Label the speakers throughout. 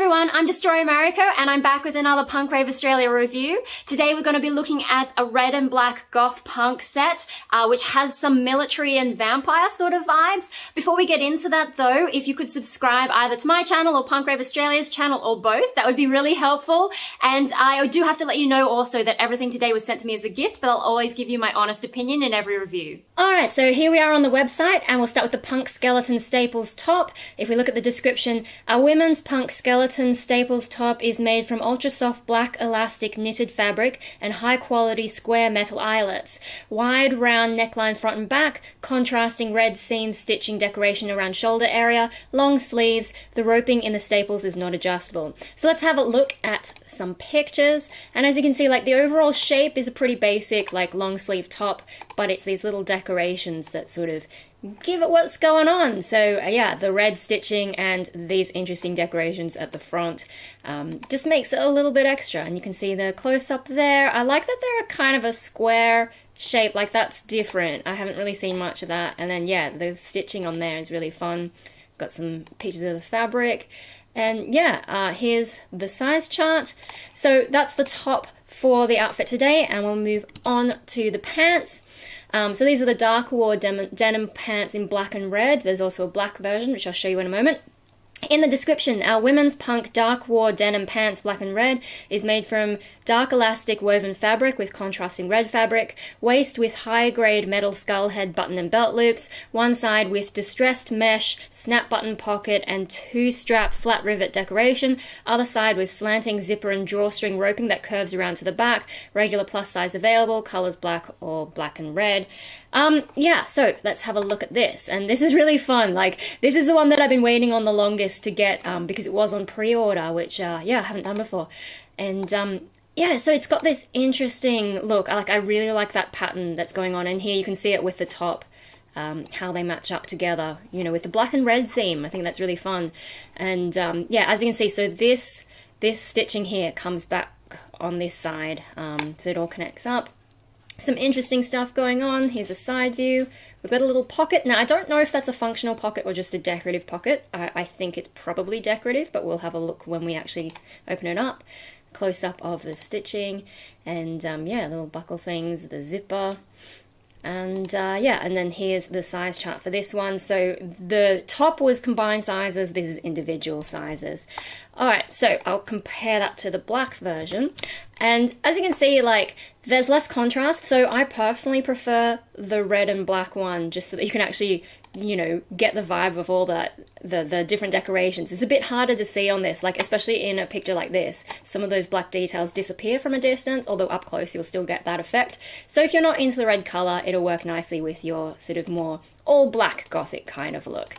Speaker 1: everyone, I'm DestroyerMariko and I'm back with another Punk Rave Australia review. Today we're going to be looking at a red and black goth punk set, which has some military and vampire sort of vibes. Before we get into that though, if you could subscribe either to my channel or Punk Rave Australia's channel or both, that would be really helpful. And I do have to let you know also that everything today was sent to me as a gift, but I'll always give you my honest opinion in every review. Alright, so here we are on the website and we'll start with the punk skeleton staples top. If we look at the description, our women's punk skeleton staples top is made from ultra soft black elastic knitted fabric and high quality square metal eyelets. Wide round neckline front and back, contrasting red seam stitching decoration around shoulder area, long sleeves. The roping in the staples is not adjustable. So let's have a look at some pictures. And as you can see, like the overall shape is a pretty basic like long sleeve top, but it's these little decorations that sort of give it what's going on. So yeah, the red stitching and these interesting decorations at the front just makes it a little bit extra. And you can see the close-up there. I like that they're kind of a square shape, like that's different. I haven't really seen much of that. And then yeah, the stitching on there is really fun. Got some pieces of the fabric. And yeah, here's the size chart. So that's the top for the outfit today, and we'll move on to the pants. So these are the dark war denim pants in black and red. There's also a black version, which I'll show you in a moment. In the description, our women's punk dark war denim pants, black and red, is made from dark elastic woven fabric with contrasting red fabric, waist with high-grade metal skull head button and belt loops, one side with distressed mesh, snap button pocket and two-strap flat rivet decoration, other side with slanting zipper and drawstring roping that curves around to the back, regular plus size available, colors black or black and red. Yeah, so let's have a look at this. And this is really fun. Like, this is the one that I've been waiting on the longest to get because it was on pre-order, which, yeah, I haven't done before. And, yeah, so it's got this interesting look. I really like that pattern that's going on in here. You can see it with the top, how they match up together, you know, with the black and red theme. I think that's really fun. And, yeah, as you can see, so this stitching here comes back on this side, so it all connects up. Some interesting stuff going on. Here's a side view. We've got a little pocket. Now, I don't know if that's a functional pocket or just a decorative pocket. I think it's probably decorative, but we'll have a look when we actually open it up. Close-up of the stitching, and yeah, little buckle things, the zipper. And yeah, and then here's the size chart for this one. So the top was combined sizes, this is individual sizes. Alright, so I'll compare that to the black version. And as you can see, like, there's less contrast, so I personally prefer the red and black one, just so that you can actually, you know, get the vibe of all that, the different decorations. It's a bit harder to see on this, like, especially in a picture like this. Some of those black details disappear from a distance, although up close you'll still get that effect. So if you're not into the red colour, it'll work nicely with your sort of more all-black gothic kind of look.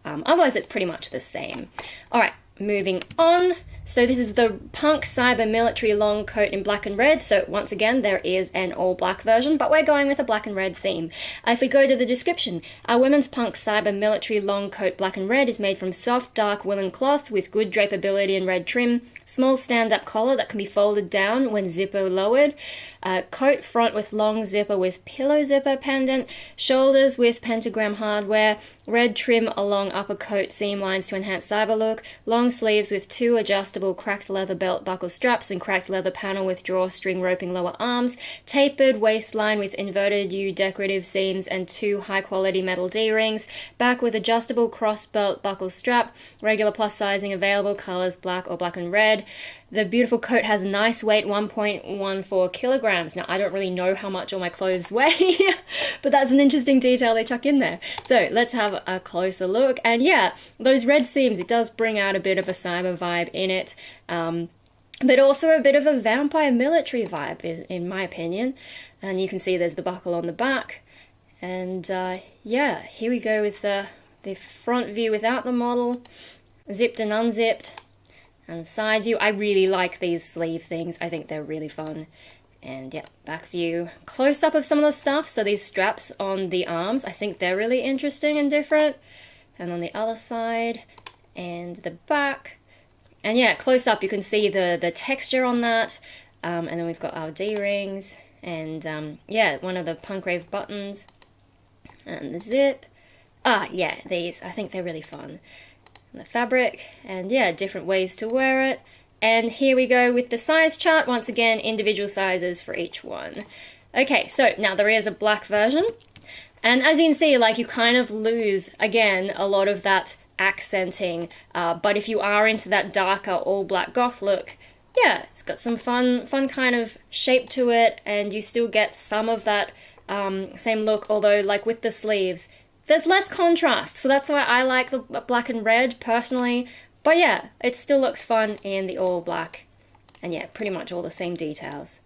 Speaker 1: Otherwise it's pretty much the same. Alright, moving on. So this is the punk cyber military long coat in black and red. So once again, there is an all black version, but we're going with a black and red theme. If we go to the description, our women's punk cyber military long coat black and red is made from soft dark woolen cloth with good drapability and red trim, small stand-up collar that can be folded down when zipper lowered, coat front with long zipper with pillow zipper pendant, shoulders with pentagram hardware, red trim along upper coat seam lines to enhance cyber look, long sleeves with two adjustable cracked leather belt buckle straps and cracked leather panel with drawstring roping lower arms, tapered waistline with inverted U decorative seams and two high-quality metal D-rings, back with adjustable cross belt buckle strap, regular plus sizing available, colors black or black and red. The beautiful coat has a nice weight, 1.14 kilograms. Now, I don't really know how much all my clothes weigh, but that's an interesting detail they chuck in there. So let's have a closer look. And yeah, those red seams, it does bring out a bit of a cyber vibe in it, but also a bit of a vampire military vibe, in my opinion. And you can see there's the buckle on the back. And yeah, here we go with the front view without the model, zipped and unzipped. And side view, I really like these sleeve things. I think they're really fun. And yeah, back view. Close up of some of the stuff. So these straps on the arms, I think they're really interesting and different. And on the other side, and the back. And yeah, close up, you can see the texture on that. And then we've got our D-rings. And yeah, one of the Punk Rave buttons. And the zip. Ah, yeah, these, I think they're really fun. and the fabric, and yeah, different ways to wear it. And here we go with the size chart. Once again, individual sizes for each one. Okay, so now there is a black version. And as you can see, like, you kind of lose, again, a lot of that accenting. But if you are into that darker all black goth look, yeah, it's got some fun kind of shape to it, and you still get some of that same look, although like with the sleeves, there's less contrast. So that's why I like the black and red personally. But yeah, it still looks fun in the all black. And yeah, pretty much all the same details.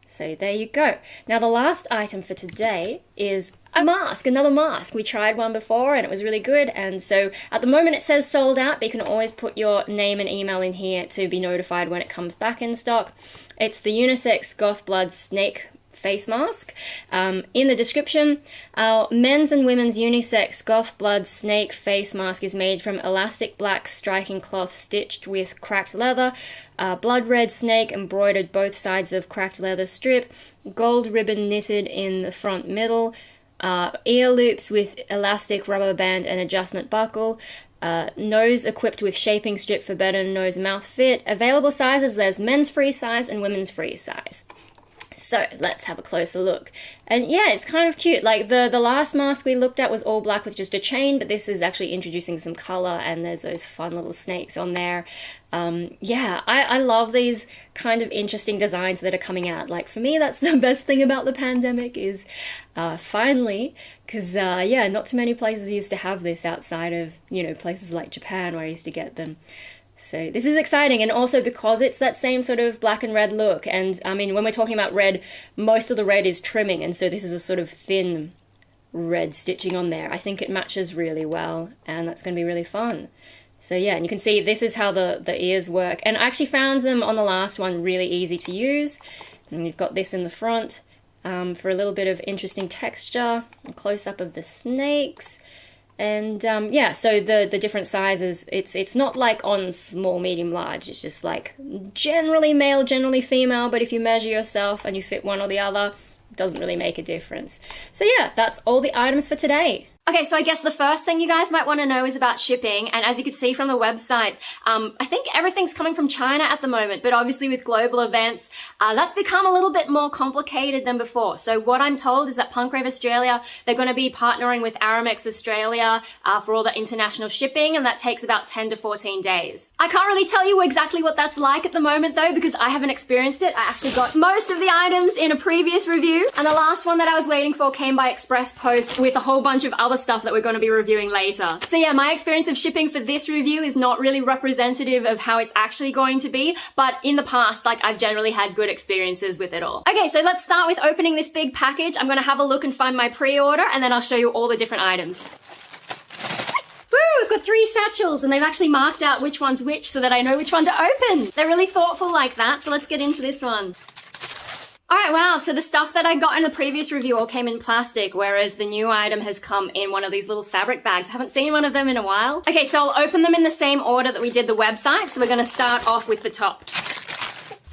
Speaker 1: So there you go. Now the last item for today is a mask, another mask. We tried one before and it was really good, and so at the moment it says sold out, but you can always put your name and email in here to be notified when it comes back in stock. It's the Unisex Goth Blood Snake face mask. In the description, our men's and women's unisex Goth Blood Snake face mask is made from elastic black striking cloth stitched with cracked leather, blood red snake embroidered both sides of cracked leather strip, gold ribbon knitted in the front middle, ear loops with elastic rubber band and adjustment buckle, nose equipped with shaping strip for better nose mouth fit. Available sizes, there's men's free size and women's free size. So let's have a closer look. And yeah, it's kind of cute. Like the last mask we looked at was all black with just a chain, but this is actually introducing some color, and there's those fun little snakes on there. Yeah, I love these kind of interesting designs that are coming out. Like for me, that's the best thing about the pandemic is finally, because yeah, not too many places used to have this outside of, you know, places like Japan where I used to get them. So this is exciting, and also because it's that same sort of black and red look, and I mean, when we're talking about red, most of the red is trimming, and so this is a sort of thin red stitching on there. I think it matches really well, and that's going to be really fun. So yeah, and you can see this is how the ears work, and I actually found them on the last one really easy to use. And you've got this in the front for a little bit of interesting texture, a close-up of the snakes. And yeah, so the different sizes, it's not like on small, medium, large. It's just like generally male, generally female, but if you measure yourself and you fit one or the other, it doesn't really make a difference. So yeah, that's all the items for today. Okay, so I guess the first thing you guys might want to know is about shipping, and as you can see from the website, I think everything's coming from China at the moment, but obviously with global events, that's become a little bit more complicated than before. So what I'm told is that Punk Rave Australia, they're going to be partnering with Aramex Australia for all the international shipping, and that takes about 10 to 14 days. I can't really tell you exactly what that's like at the moment though, because I haven't experienced it. I actually got most of the items in a previous review, and the last one that I was waiting for came by express post with a whole bunch of other stuff that we're going to be reviewing later. So yeah, my experience of shipping for this review is not really representative of how it's actually going to be, but in the past, like, I've generally had good experiences with it all. Okay, so let's start with opening this big package. I'm going to have a look and find my pre-order, and then I'll show you all the different items. Woo, we've got 3 satchels, and they've actually marked out which one's which so that I know which one to open. They're really thoughtful like that, so let's get into this one. Alright, wow, so the stuff that I got in the previous review all came in plastic, whereas the new item has come in one of these little fabric bags. I haven't seen one of them in a while. Okay, so I'll open them in the same order that we did the website, so we're going to start off with the top.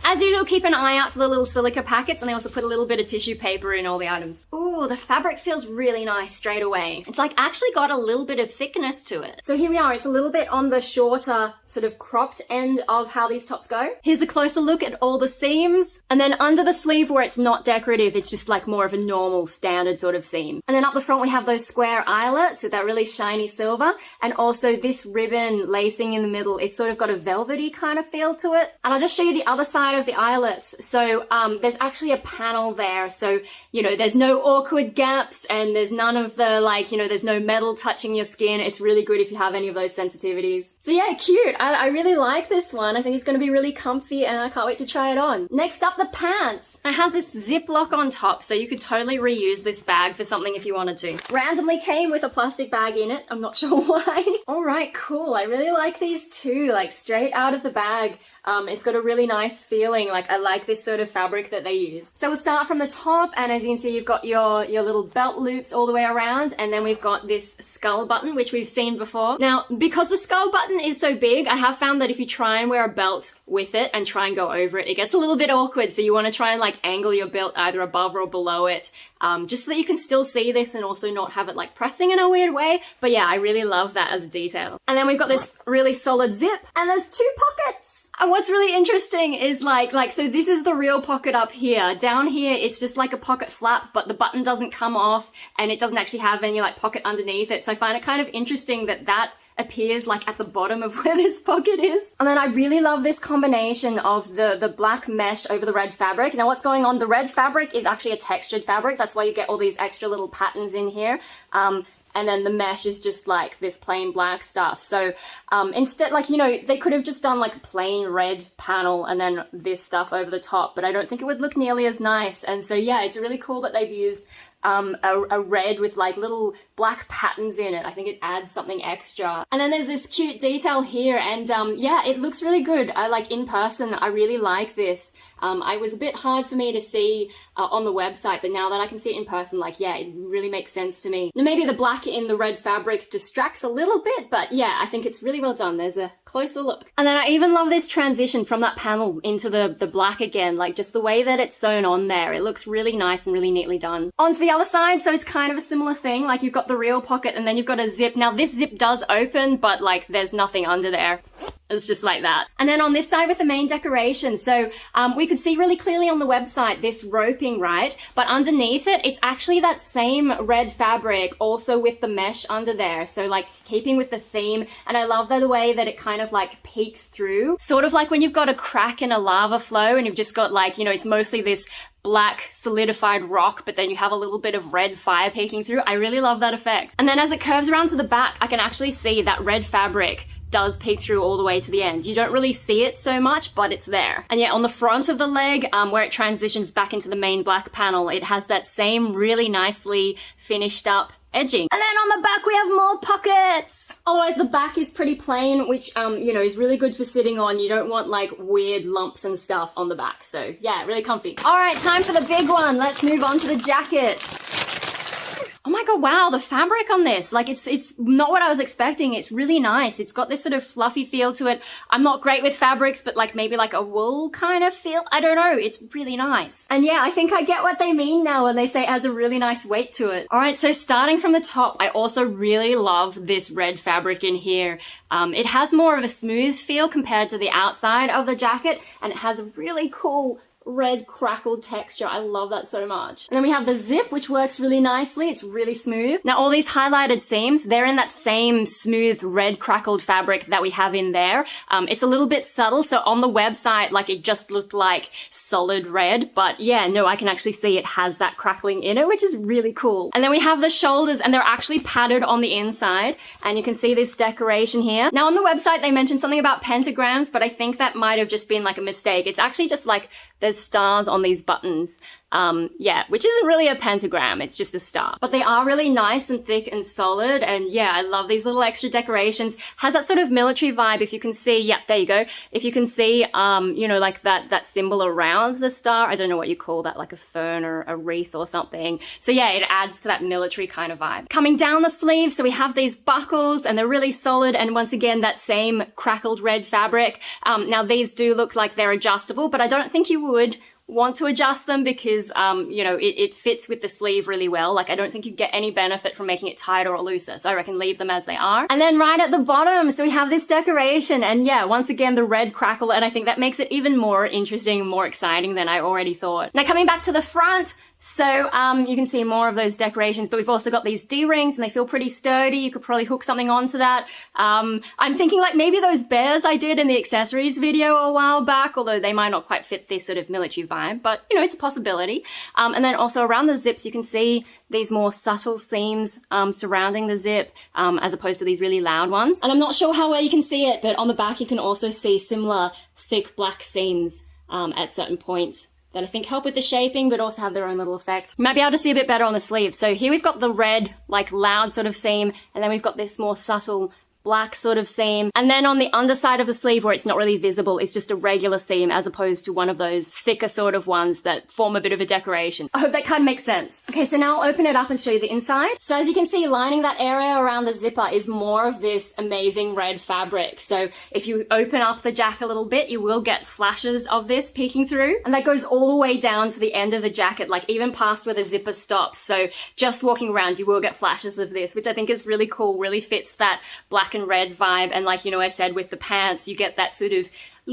Speaker 1: As usual, keep an eye out for the little silica packets, and they also put a little bit of tissue paper in all the items. Ooh, the fabric feels really nice straight away. It's like actually got a little bit of thickness to it. So here we are, it's a little bit on the shorter, sort of cropped end of how these tops go. Here's a closer look at all the seams, and then under the sleeve where it's not decorative, it's just like more of a normal standard sort of seam. And then up the front we have those square eyelets with that really shiny silver, and also this ribbon lacing in the middle. It's sort of got a velvety kind of feel to it. And I'll just show you the other side of the eyelets. So there's actually a panel there, so you know there's no awkward gaps, and there's none of the, like, you know, there's no metal touching your skin. It's really good if you have any of those sensitivities. So yeah, cute. I really like this one. I think it's going to be really comfy, and I can't wait to try it on. Next up, the pants. It has this zip lock on top, so you could totally reuse this bag for something if you wanted to. Randomly came with a plastic bag in it. I'm not sure why. All right, cool. I really like these too, like straight out of the bag. It's got a really nice feeling. Like, I like this sort of fabric that they use. So we'll start from the top, and as you can see, you've got your your little belt loops all the way around, and then we've got this skull button, which we've seen before. Now, because the skull button is so big, I have found that if you try and wear a belt with it and try and go over it, it gets a little bit awkward, so you want to try and like angle your belt either above or below it, just so that you can still see this and also not have it like pressing in a weird way. But yeah, I really love that as a detail. And then we've got this really solid zip, and there's 2 pockets. And what's really interesting is so this is the real pocket up here. Down here, it's just like a pocket flap, but the button doesn't come off, and it doesn't actually have any like pocket underneath it. So I find it kind of interesting that that appears like at the bottom of where this pocket is. And then I really love this combination of the black mesh over the red fabric. Now what's going on, the red fabric is actually a textured fabric. That's why you get all these extra little patterns in here. And then the mesh is just like this plain black stuff. So instead, like, you know, they could have just done like a plain red panel and then this stuff over the top, but I don't think it would look nearly as nice. And so yeah, it's really cool that they've used a red with like little black patterns in it. I think it adds something extra. And then there's this cute detail here, and yeah, it looks really good. I like in person, I really like this. It was a bit hard for me to see on the website, but now that I can see it in person, like, yeah, it really makes sense to me. Now maybe the black in the red fabric distracts a little bit, but yeah, I think it's really well done. There's a closer look. And then I even love this transition from that panel into the black again, like just the way that it's sewn on there. It looks really nice and really neatly done. Onto the other side, so it's kind of a similar thing, like you've got the real pocket and then you've got a zip. Now this zip does open, but like there's nothing under there. It's just like that. And then on this side with the main decoration, so we could see really clearly on the website this roping, right? But underneath it, it's actually that same red fabric also with the mesh under there. So like keeping with the theme, and I love the way that it kind of like peeks through. Sort of like when you've got a crack in a lava flow and you've just got like, you know, it's mostly this black solidified rock, but then you have a little bit of red fire peeking through. I really love that effect. And then as it curves around to the back, I can actually see that red fabric does peek through all the way to the end. You don't really see it so much, but it's there. And yeah, on the front of the leg, where it transitions back into the main black panel, it has that same really nicely finished up edging. And then on the back we have more pockets. Otherwise the back is pretty plain, which you know, is really good for sitting on. You don't want like weird lumps and stuff on the back. So yeah, really comfy. All right, time for the big one. Let's move on to the jacket. Oh my god, wow, the fabric on this, like it's not what I was expecting. It's really nice. It's got this sort of fluffy feel to it. I'm not great with fabrics, but like maybe like a wool kind of feel. I don't know, it's really nice. And yeah, I think I get what they mean now when they say it has a really nice weight to it. All right, so starting from the top, I also really love this red fabric in here. It has more of a smooth feel compared to the outside of the jacket, and it has a really cool red crackled texture. I love that so much. And then we have the zip, which works really nicely. It's really smooth. Now all these highlighted seams, they're in that same smooth red crackled fabric that we have in there. It's a little bit subtle, so on the website, like it just looked like solid red, but yeah, no, I can actually see it has that crackling in it, which is really cool. And then we have the shoulders, and they're actually padded on the inside, and you can see this decoration here. Now on the website, they mentioned something about pentagrams, but I think that might have just been like a mistake. It's actually just like there's stars on these buttons. Yeah, which isn't really a pentagram, it's just a star. But they are really nice and thick and solid, and yeah, I love these little extra decorations. Has that sort of military vibe. If you can see, yeah, there you go. If you can see, you know, like that symbol around the star, I don't know what you call that, like a fern or a wreath or something. So yeah, it adds to that military kind of vibe. Coming down the sleeve, so we have these buckles, and they're really solid, and once again, that same crackled red fabric. Now these do look like they're adjustable, but I don't think you would want to adjust them because, you know, it fits with the sleeve really well. Like, I don't think you get any benefit from making it tighter or looser, so I reckon leave them as they are. And then right at the bottom, so we have this decoration, and yeah, once again, the red crackle, and I think that makes it even more interesting and more exciting than I already thought. Now, coming back to the front, so you can see more of those decorations, but we've also got these D-rings, and they feel pretty sturdy. You could probably hook something onto that. I'm thinking like maybe those bears I did in the accessories video a while back, although they might not quite fit this sort of military vibe, but you know, it's a possibility. And then also around the zips, you can see these more subtle seams surrounding the zip, as opposed to these really loud ones. And I'm not sure how well you can see it, but on the back you can also see similar thick black seams at certain points that I think help with the shaping, but also have their own little effect. You might be able to see a bit better on the sleeve. So here we've got the red, like loud sort of seam, and then we've got this more subtle black sort of seam. And then on the underside of the sleeve where it's not really visible, it's just a regular seam as opposed to one of those thicker sort of ones that form a bit of a decoration. I hope that kind of makes sense. Okay, so now I'll open it up and show you the inside. So as you can see, lining that area around the zipper is more of this amazing red fabric. So if you open up the jacket a little bit, you will get flashes of this peeking through. And that goes all the way down to the end of the jacket, like even past where the zipper stops. So just walking around, you will get flashes of this, which I think is really cool, really fits that black and red vibe. And like, you know, I said with the pants, you get that sort of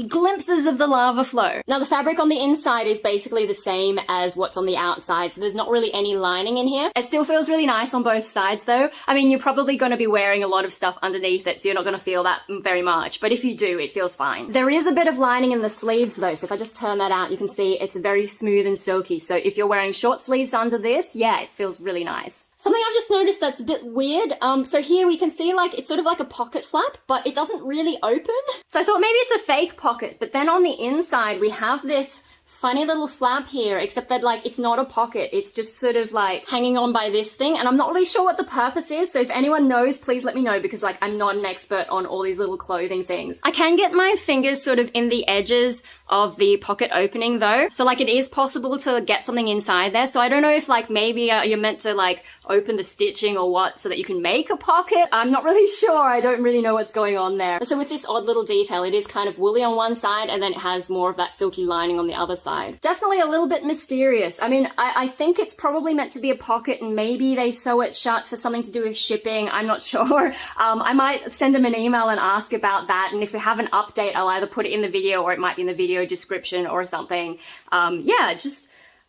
Speaker 1: glimpses of the lava flow. Now the fabric on the inside is basically the same as what's on the outside, so there's not really any lining in here. It still feels really nice on both sides though. I mean, you're probably going to be wearing a lot of stuff underneath it, so you're not going to feel that very much, but if you do, it feels fine. There is a bit of lining in the sleeves though, so if I just turn that out, you can see it's very smooth and silky, so if you're wearing short sleeves under this, yeah, it feels really nice. Something I've just noticed that's a bit weird, so here we can see like it's sort of like a pocket flap, but it doesn't really open. So I thought maybe it's a fake pocket, but then on the inside we have this funny little flap here, except that like it's not a pocket, it's just sort of like hanging on by this thing, and I'm not really sure what the purpose is, so if anyone knows, please let me know, because like I'm not an expert on all these little clothing things. I can get my fingers sort of in the edges of the pocket opening though, so like it is possible to get something inside there, so I don't know if like maybe you're meant to like open the stitching or what so that you can make a pocket. I'm not really sure, I don't really know what's going on there. So with this odd little detail, it is kind of woolly on one side and then it has more of that silky lining on the other side. Definitely a little bit mysterious. I mean, I think it's probably meant to be a pocket and maybe they sew it shut for something to do with shipping, I'm not sure. I might send them an email and ask about that, and if we have an update, I'll either put it in the video or it might be in the video description or something. Yeah, just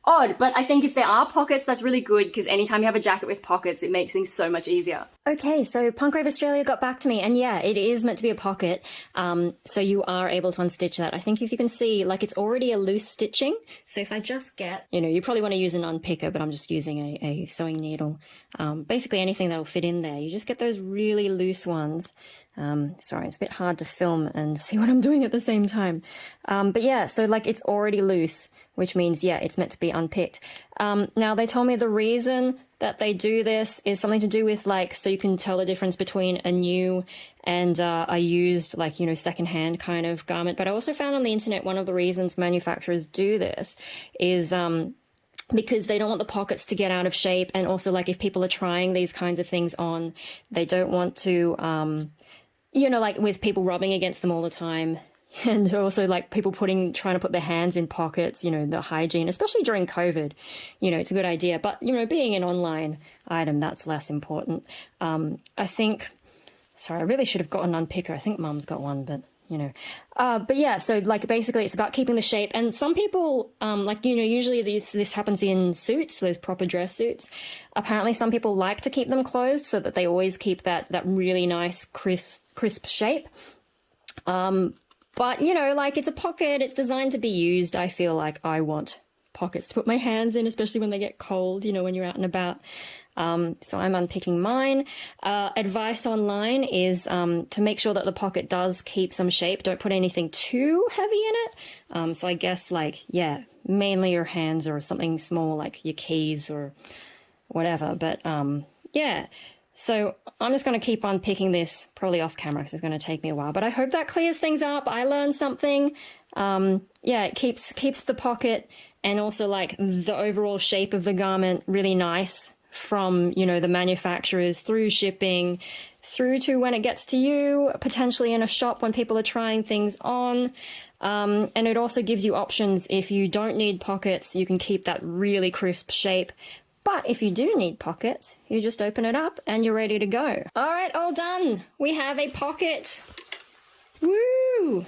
Speaker 1: odd, but I think if there are pockets, that's really good, because anytime you have a jacket with pockets, it makes things so much easier. Okay, so Punk Rave Australia got back to me, and yeah, it is meant to be a pocket, so you are able to unstitch that. I think if you can see, like it's already a loose stitching, so if I just get, you know, you probably want to use an unpicker, but I'm just using a sewing needle. Basically anything that'll fit in there, you just get those really loose ones. Sorry, it's a bit hard to film and see what I'm doing at the same time. But yeah, so like it's already loose, which means, yeah, it's meant to be unpicked. Now they told me the reason that they do this is something to do with like, so you can tell the difference between a new and a used, like, you know, secondhand kind of garment. But I also found on the internet, one of the reasons manufacturers do this is, because they don't want the pockets to get out of shape. And also like if people are trying these kinds of things on, they don't want to, you know, like with people rubbing against them all the time, and also like people trying to put their hands in pockets, you know, the hygiene, especially during COVID, you know, it's a good idea. But, you know, being an online item, that's less important. I think, sorry, I really should have got an unpicker. I think Mum's got one, but you know. But yeah, so like basically it's about keeping the shape. And some people, like, you know, usually this happens in suits, those proper dress suits. Apparently some people like to keep them closed so that they always keep that really nice crisp shape. But, you know, like it's a pocket, it's designed to be used. I feel like I want pockets to put my hands in, especially when they get cold, you know, when you're out and about. So I'm unpicking mine. Advice online is to make sure that the pocket does keep some shape. Don't put anything too heavy in it. So I guess like, yeah, mainly your hands or something small like your keys or whatever. But yeah. So I'm just going to keep on picking this, probably off camera because it's going to take me a while. But I hope that clears things up. I learned something. Yeah, it keeps the pocket and also like the overall shape of the garment really nice from, you know, the manufacturers through shipping, through to when it gets to you, potentially in a shop when people are trying things on. And it also gives you options. If you don't need pockets, you can keep that really crisp shape. But if you do need pockets, you just open it up and you're ready to go. All right, all done. We have a pocket. Woo!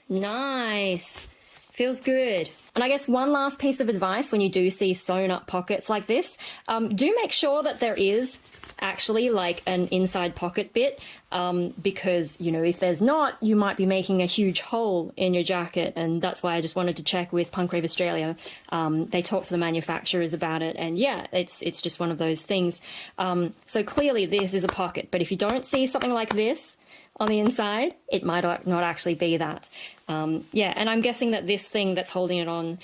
Speaker 1: Nice. Feels good. And I guess one last piece of advice when you do see sewn up pockets like this, do make sure that there is actually like an inside pocket bit, because, you know, if there's not, you might be making a huge hole in your jacket. And that's why I just wanted to check with Punk Rave Australia. They talked to the manufacturers about it, and yeah, it's just one of those things. So clearly this is a pocket, but if you don't see something like this on the inside, it might not actually be that. Yeah, and I'm guessing that this thing that's holding it on,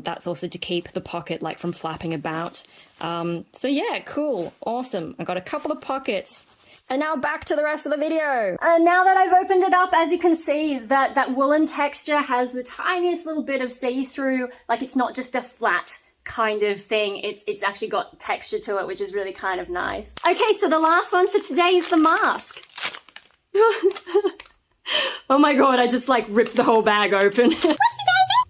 Speaker 1: that's also to keep the pocket like from flapping about. So yeah, cool, awesome. I got a couple of pockets And now back to the rest of the video. And now that I've opened it up, as you can see, that woolen texture has the tiniest little bit of see-through. Like, it's not just a flat kind of thing. It's actually got texture to it, which is really kind of nice. Okay, so the last one for today is the mask. Oh my god, I just like ripped the whole bag open.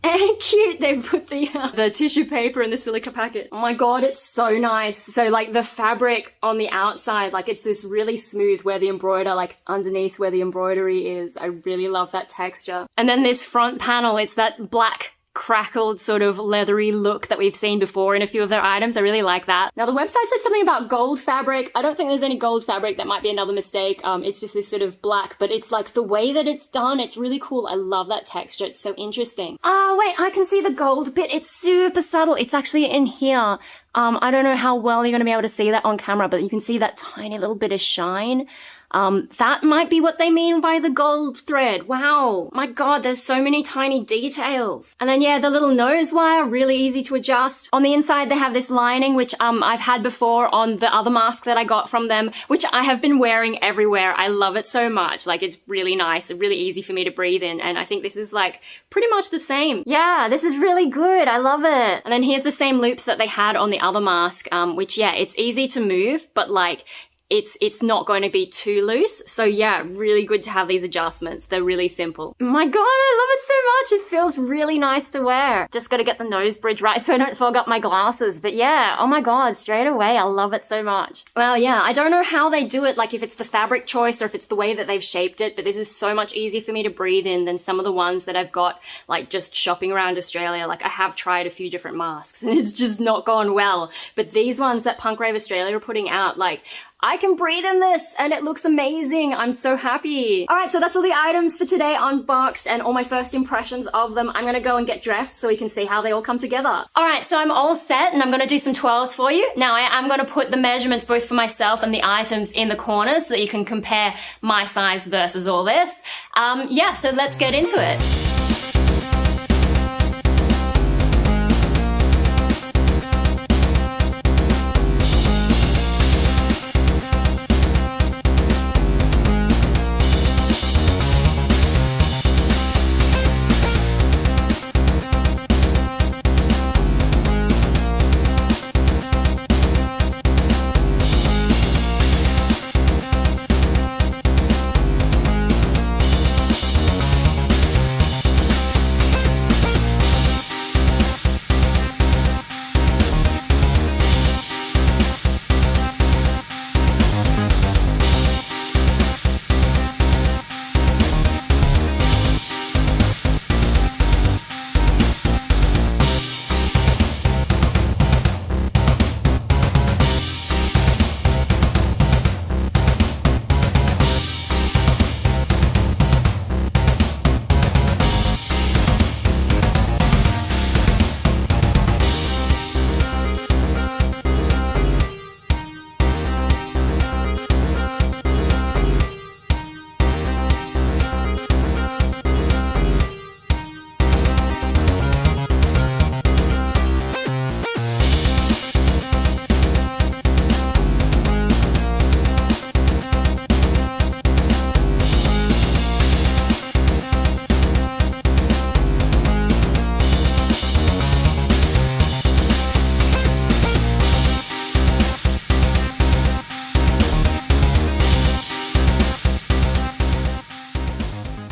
Speaker 1: And cute, they put the tissue paper in the silica packet. Oh my god, it's so nice. So like the fabric on the outside, like it's this really smooth where the like underneath where the embroidery is. I really love that texture. And then this front panel, it's that black crackled sort of leathery look that we've seen before in a few of their items. I really like that. Now the website said something about gold fabric. I don't think there's any gold fabric. That might be another mistake. It's just this sort of black, but it's like the way that it's done, it's really cool. I love that texture. It's so interesting. Oh wait, I can see the gold bit. It's super subtle. It's actually in here. I don't know how well you're going to be able to see that on camera, but you can see that tiny little bit of shine. That might be what they mean by the gold thread. Wow. My god, there's so many tiny details. And then yeah, the little nose wire, really easy to adjust. On the inside, they have this lining, which I've had before on the other mask that I got from them, which I have been wearing everywhere. I love it so much. Like, it's really nice and really easy for me to breathe in. And I think this is like pretty much the same. Yeah, this is really good. I love it. And then here's the same loops that they had on the other mask, which yeah, it's easy to move, but like, it's not going to be too loose. So yeah, really good to have these adjustments. They're really simple. My god, I love it so much. It feels really nice to wear. Just got to get the nose bridge right so I don't fog up my glasses. But yeah, oh my god, straight away, I love it so much. Well, yeah, I don't know how they do it, like if it's the fabric choice or if it's the way that they've shaped it, but this is so much easier for me to breathe in than some of the ones that I've got like just shopping around Australia. Like, I have tried a few different masks and it's just not gone well. But these ones that Punk Rave Australia are putting out, like, I can breathe in this and it looks amazing. I'm so happy. All right, so that's all the items for today unboxed and all my first impressions of them. I'm gonna go and get dressed so we can see how they all come together. All right, so I'm all set and I'm gonna do some twirls for you. Now I am gonna put the measurements both for myself and the items in the corners so that you can compare my size versus all this. Yeah, so let's get into it.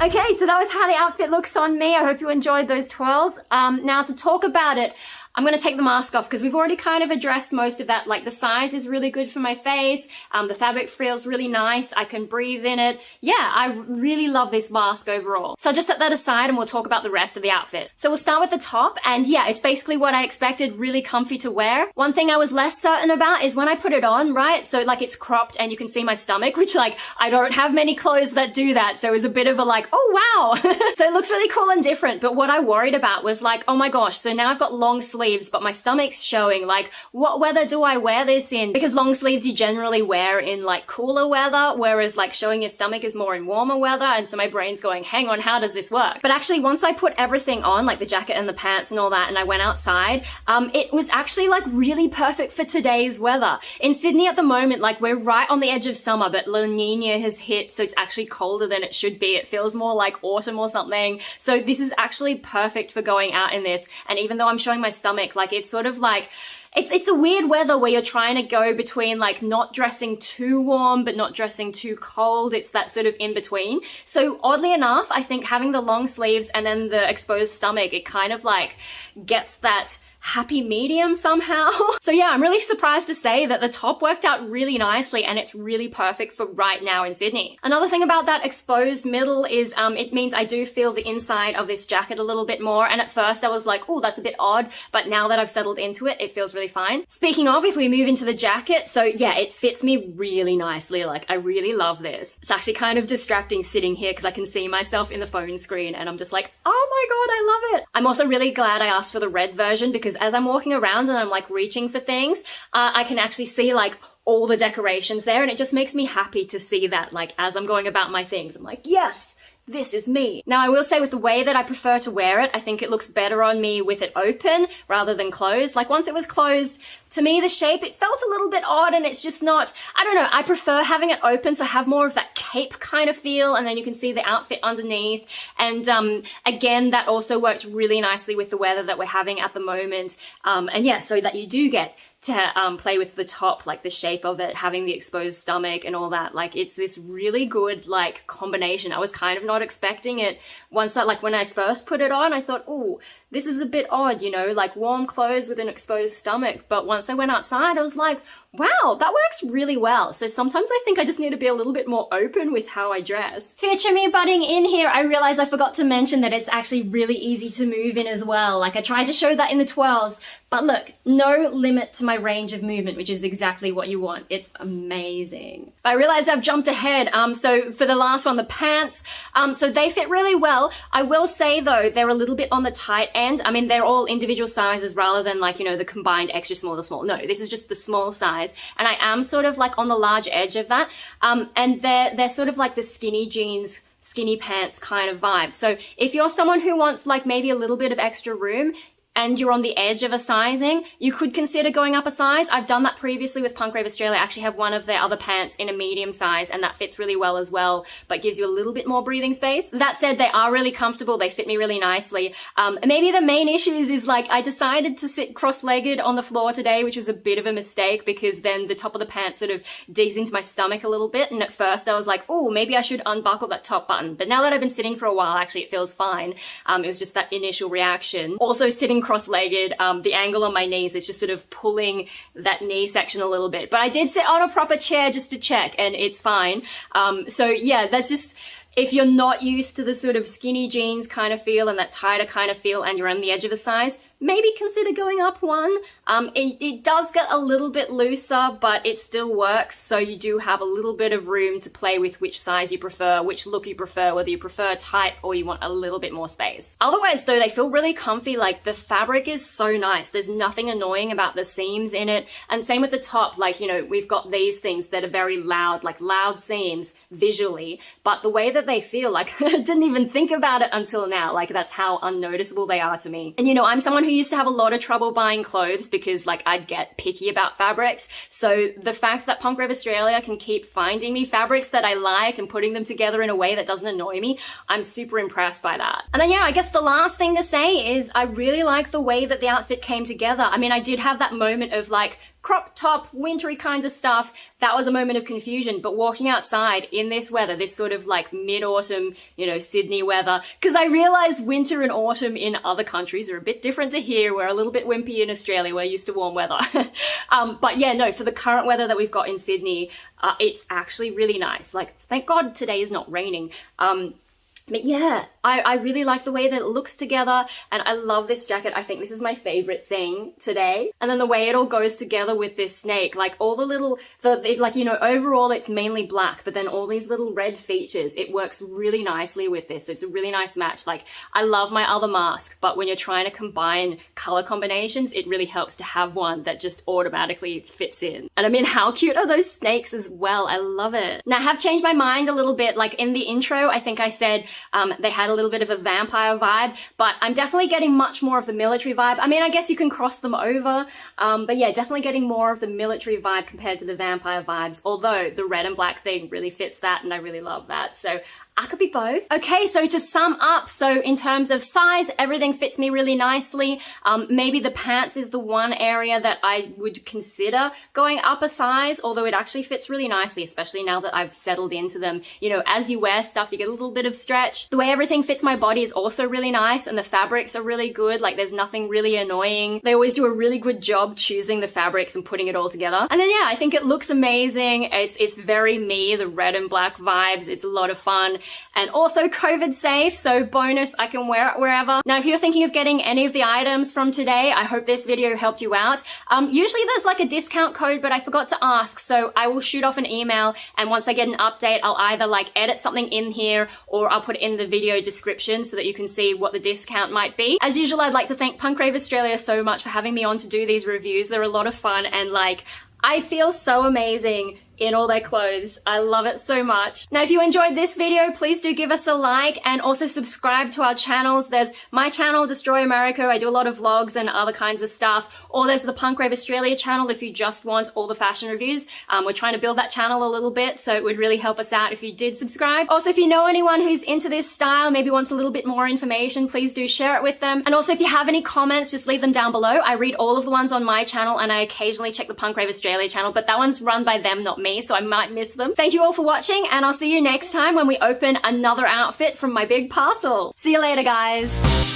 Speaker 1: Okay, so that was how the outfit looks on me. I hope you enjoyed those twirls. Now to talk about it, I'm going to take the mask off because we've already kind of addressed most of that. Like, the size is really good for my face. The fabric feels really nice. I can breathe in it. Yeah, I really love this mask overall. So I'll just set that aside and we'll talk about the rest of the outfit. So we'll start with the top, and yeah, it's basically what I expected, really comfy to wear. One thing I was less certain about is when I put it on, right? So like, it's cropped and you can see my stomach, which like, I don't have many clothes that do that. So it was a bit of a like, oh wow. So it looks really cool and different. But what I worried about was like, oh my gosh, so now I've got long sleeves sleeves, but my stomach's showing. Like, what weather do I wear this in? Because long sleeves you generally wear in like cooler weather, whereas like showing your stomach is more in warmer weather. And so my brain's going, hang on, how does this work? But actually, once I put everything on, like the jacket and the pants and all that, and I went outside, it was actually like really perfect for today's weather. In Sydney at the moment, like we're right on the edge of summer, but La Nina has hit, so it's actually colder than it should be. It feels more like autumn or something. So this is actually perfect for going out in this. And even though I'm showing my stomach, like it's sort of like, it's a weird weather where you're trying to go between like not dressing too warm, but not dressing too cold. It's that sort of in between. So oddly enough, I think having the long sleeves and then the exposed stomach, it kind of like gets that happy medium somehow. So yeah, I'm really surprised to say that the top worked out really nicely and it's really perfect for right now in Sydney. Another thing about that exposed middle is it means I do feel the inside of this jacket a little bit more. And at first I was like, oh, that's a bit odd. But now that I've settled into it, it feels really fine. Speaking of, if we move into the jacket, so yeah, it fits me really nicely. Like I really love this. It's actually kind of distracting sitting here because I can see myself in the phone screen and I'm just like, oh my God, I love it. I'm also really glad I asked for the red version because as I'm walking around and I'm like reaching for things, I can actually see like all the decorations there and it just makes me happy to see that like as I'm going about my things. I'm like, yes, this is me. Now I will say with the way that I prefer to wear it, I think it looks better on me with it open rather than closed. Like once it was closed, to me the shape, it felt a little bit odd and it's just not, I don't know, I prefer having it open so I have more of that cape kind of feel and then you can see the outfit underneath. And again, that also worked really nicely with the weather that we're having at the moment. And yeah, so that you do get to play with the top, like the shape of it, having the exposed stomach and all that. Like it's this really good like combination. I was kind of not expecting it. Once that, like when I first put it on, I thought, oh, this is a bit odd, you know, like warm clothes with an exposed stomach. But once I went outside, I was like, wow, that works really well. So sometimes I think I just need to be a little bit more open with how I dress. Picture me butting in here. I realized I forgot to mention that it's actually really easy to move in as well. Like I tried to show that in the twirls, but look, no limit to my range of movement, which is exactly what you want. It's amazing. I realized I've jumped ahead. So for the last one, the pants, so they fit really well. I will say though, they're a little bit on the tight end. I mean, they're all individual sizes rather than like, you know, the combined extra small to small. No, this is just the small size. And I am sort of like on the large edge of that. And they're sort of like the skinny jeans, skinny pants kind of vibe. So if you're someone who wants like maybe a little bit of extra room, and you're on the edge of a sizing, you could consider going up a size. I've done that previously with Punk Rave Australia. I actually have one of their other pants in a medium size and that fits really well as well, but gives you a little bit more breathing space. That said, they are really comfortable. They fit me really nicely. Maybe the main issue is like I decided to sit cross-legged on the floor today, which was a bit of a mistake because then the top of the pants sort of digs into my stomach a little bit. And at first I was like, oh, maybe I should unbuckle that top button. But now that I've been sitting for a while, actually it feels fine. It was just that initial reaction. Also sitting cross-legged, the angle on my knees is just sort of pulling that knee section a little bit. But I did sit on a proper chair just to check and it's fine. So yeah, that's just, if you're not used to the sort of skinny jeans kind of feel and that tighter kind of feel and you're on the edge of a size, maybe consider going up one. It does get a little bit looser, but it still works. So you do have a little bit of room to play with which size you prefer, which look you prefer, whether you prefer tight or you want a little bit more space. Otherwise though, they feel really comfy. Like the fabric is so nice. There's nothing annoying about the seams in it. And same with the top, like, you know, we've got these things that are very loud, like loud seams visually, but the way that they feel, like I didn't even think about it until now. Like that's how unnoticeable they are to me. And you know, I'm someone who used to have a lot of trouble buying clothes because like I'd get picky about fabrics. So the fact that Punk Rave Australia can keep finding me fabrics that I like and putting them together in a way that doesn't annoy me, I'm super impressed by that. And then yeah, I guess the last thing to say is I really like the way that the outfit came together. I mean, I did have that moment of like crop top, wintry kinds of stuff. That was a moment of confusion, but walking outside in this weather, this sort of like mid-autumn, you know, Sydney weather, because I realized winter and autumn in other countries are a bit different to here. We're a little bit wimpy in Australia. We're used to warm weather. But yeah, no, for the current weather that we've got in Sydney, it's actually really nice. Like, thank God today is not raining. But yeah, I really like the way that it looks together, and I love this jacket. I think this is my favorite thing today. And then the way it all goes together with this snake, like all the little, like, you know, overall it's mainly black, but then all these little red features, it works really nicely with this. It's a really nice match. Like, I love my other mask, but when you're trying to combine color combinations, it really helps to have one that just automatically fits in. And I mean, how cute are those snakes as well? I love it. Now, I have changed my mind a little bit. Like in the intro, I think I said they had a little bit of a vampire vibe, but I'm definitely getting much more of the military vibe. I mean, I guess you can cross them over, but yeah, definitely getting more of the military vibe compared to the vampire vibes, although the red and black thing really fits that, and I really love that. So I could be both. Okay, so to sum up, so in terms of size, everything fits me really nicely. Maybe the pants is the one area that I would consider going up a size, although it actually fits really nicely, especially now that I've settled into them. You know, as you wear stuff, you get a little bit of stretch. The way everything fits my body is also really nice, and the fabrics are really good. Like, there's nothing really annoying. They always do a really good job choosing the fabrics and putting it all together. And then yeah, I think it looks amazing. It's very me, the red and black vibes. It's a lot of fun. And also COVID safe, so bonus, I can wear it wherever. Now, if you're thinking of getting any of the items from today, I hope this video helped you out. Usually there's like a discount code, but I forgot to ask, so I will shoot off an email, and once I get an update, I'll either like edit something in here, or I'll put it in the video description so that you can see what the discount might be. As usual, I'd like to thank Punk Rave Australia so much for having me on to do these reviews. They're a lot of fun, and like, I feel so amazing in all their clothes. I love it so much. Now, if you enjoyed this video, please do give us a like, and also subscribe to our channels. There's my channel, DestroyerMariko. I do a lot of vlogs and other kinds of stuff. Or there's the Punk Rave Australia channel if you just want all the fashion reviews. We're trying to build that channel a little bit, so it would really help us out if you did subscribe. Also, if you know anyone who's into this style, maybe wants a little bit more information, please do share it with them. And also, if you have any comments, just leave them down below. I read all of the ones on my channel, and I occasionally check the Punk Rave Australia channel, but that one's run by them, not me, so I might miss them. Thank you all for watching, and I'll see you next time when we open another outfit from my big parcel. See you later, guys.